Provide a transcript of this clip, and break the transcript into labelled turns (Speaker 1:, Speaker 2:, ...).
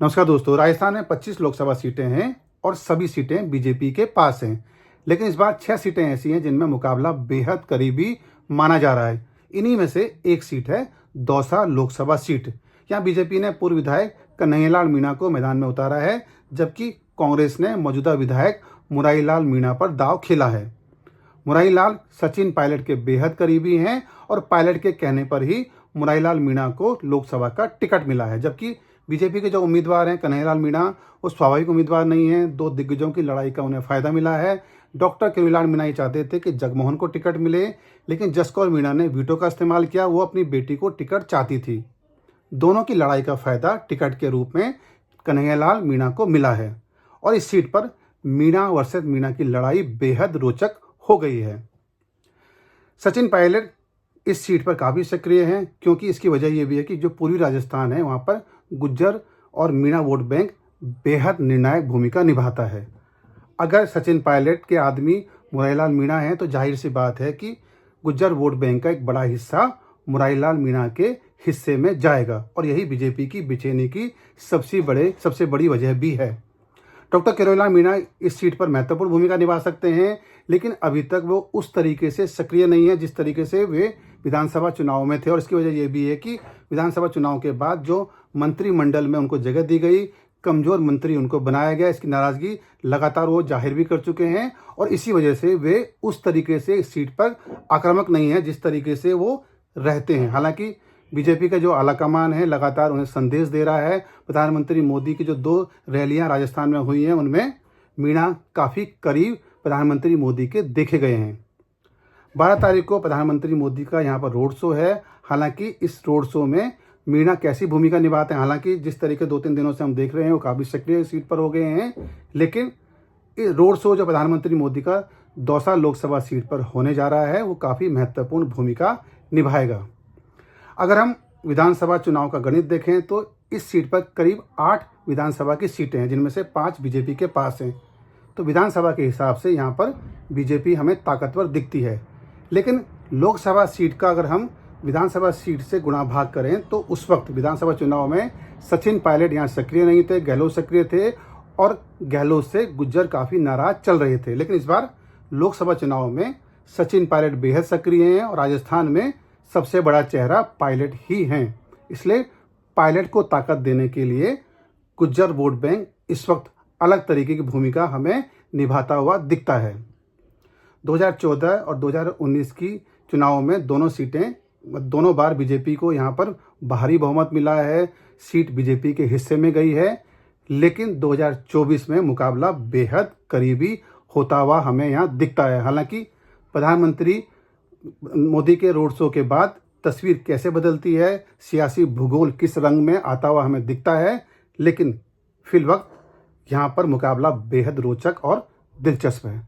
Speaker 1: नमस्कार दोस्तों, राजस्थान में 25 लोकसभा सीटें हैं और सभी सीटें बीजेपी के पास हैं। लेकिन इस बार 6 सीटें ऐसी हैं जिनमें मुकाबला बेहद करीबी माना जा रहा है। इन्हीं में से एक सीट है दौसा लोकसभा सीट। यहाँ बीजेपी ने पूर्व विधायक कन्हैयालाल मीणा को मैदान में उतारा है, जबकि कांग्रेस ने मौजूदा विधायक मुरारीलाल मीणा पर दांव खेला है। मुरारीलाल सचिन पायलट के बेहद करीबी हैं और पायलट के कहने पर ही मुरारीलाल मीणा को लोकसभा का टिकट मिला है, जबकि बीजेपी के जो उम्मीदवार हैं कन्हैयालाल मीणा वो स्वाभाविक उम्मीदवार नहीं हैं। दो दिग्गजों की लड़ाई का उन्हें फायदा मिला है। डॉक्टर किरोड़ीलाल मीणा ये चाहते थे कि जगमोहन को टिकट मिले, लेकिन जसकौर मीणा ने वीटो का इस्तेमाल किया। वो अपनी बेटी को टिकट चाहती थी। दोनों की लड़ाई का फायदा टिकट के रूप में कन्हैयालाल मीणा को मिला है और इस सीट पर मीणा वर्सेस मीणा की लड़ाई बेहद रोचक हो गई है। सचिन पायलट इस सीट पर काफ़ी सक्रिय हैं, क्योंकि इसकी वजह यह भी है कि जो पूर्वी राजस्थान है वहाँ पर गुज्जर और मीणा वोट बैंक बेहद निर्णायक भूमिका निभाता है। अगर सचिन पायलट के आदमी मुरारीलाल मीणा हैं तो जाहिर सी बात है कि गुज्जर वोट बैंक का एक बड़ा हिस्सा मुरारीलाल मीणा के हिस्से में जाएगा और यही बीजेपी की बेचैनी की सबसे बड़ी वजह भी है। डॉक्टर किरोड़ीलाल मीणा इस सीट पर महत्वपूर्ण भूमिका निभा सकते हैं, लेकिन अभी तक वो उस तरीके से सक्रिय नहीं है जिस तरीके से वे विधानसभा चुनाव में थे। और इसकी वजह यह भी है कि विधानसभा चुनाव के बाद जो मंत्रिमंडल में उनको जगह दी गई, कमजोर मंत्री उनको बनाया गया, इसकी नाराजगी लगातार वो जाहिर भी कर चुके हैं और इसी वजह से वे उस तरीके से इस सीट पर आक्रामक नहीं है जिस तरीके से वो रहते हैं। हालांकि बीजेपी का जो आलाकमान है लगातार उन्हें संदेश दे रहा है। प्रधानमंत्री मोदी की जो 2 रैलियां राजस्थान में हुई हैं उनमें मीणा काफ़ी करीब प्रधानमंत्री मोदी के देखे गए हैं। 12 तारीख को प्रधानमंत्री मोदी का यहाँ पर रोड शो है। हालांकि इस रोड शो में मीणा कैसी भूमिका निभाते हैं, हालांकि जिस तरीके 2-3 दिनों से हम देख रहे हैं वो काफ़ी सक्रिय सीट पर हो गए हैं, लेकिन ये रोड शो जो प्रधानमंत्री मोदी का दौसा लोकसभा सीट पर होने जा रहा है वो काफ़ी महत्वपूर्ण भूमिका निभाएगा। अगर हम विधानसभा चुनाव का गणित देखें तो इस सीट पर करीब 8 विधानसभा की सीटें हैं, जिनमें से 5 बीजेपी के पास हैं। तो विधानसभा के हिसाब से यहाँ पर बीजेपी हमें ताकतवर दिखती है, लेकिन लोकसभा सीट का अगर हम विधानसभा सीट से गुणा भाग करें तो उस वक्त विधानसभा चुनाव में सचिन पायलट यहाँ सक्रिय नहीं थे, गहलोत सक्रिय थे और गहलोत से गुज्जर काफ़ी नाराज चल रहे थे। लेकिन इस बार लोकसभा चुनाव में सचिन पायलट बेहद सक्रिय हैं और राजस्थान में सबसे बड़ा चेहरा पायलट ही हैं। इसलिए पायलट को ताकत देने के लिए गुज्जर वोट बैंक इस वक्त अलग तरीके की भूमिका हमें निभाता हुआ दिखता है। 2014 और 2019 की चुनाव में दोनों बार बीजेपी को यहाँ पर भारी बहुमत मिला है, सीट बीजेपी के हिस्से में गई है, लेकिन 2024 में मुकाबला बेहद करीबी होता हुआ हमें यहाँ दिखता है। हालांकि प्रधानमंत्री मोदी के रोड शो के बाद तस्वीर कैसे बदलती है, सियासी भूगोल किस रंग में आता हुआ हमें दिखता है, लेकिन फिलवक्त यहाँ पर मुकाबला बेहद रोचक और दिलचस्प है।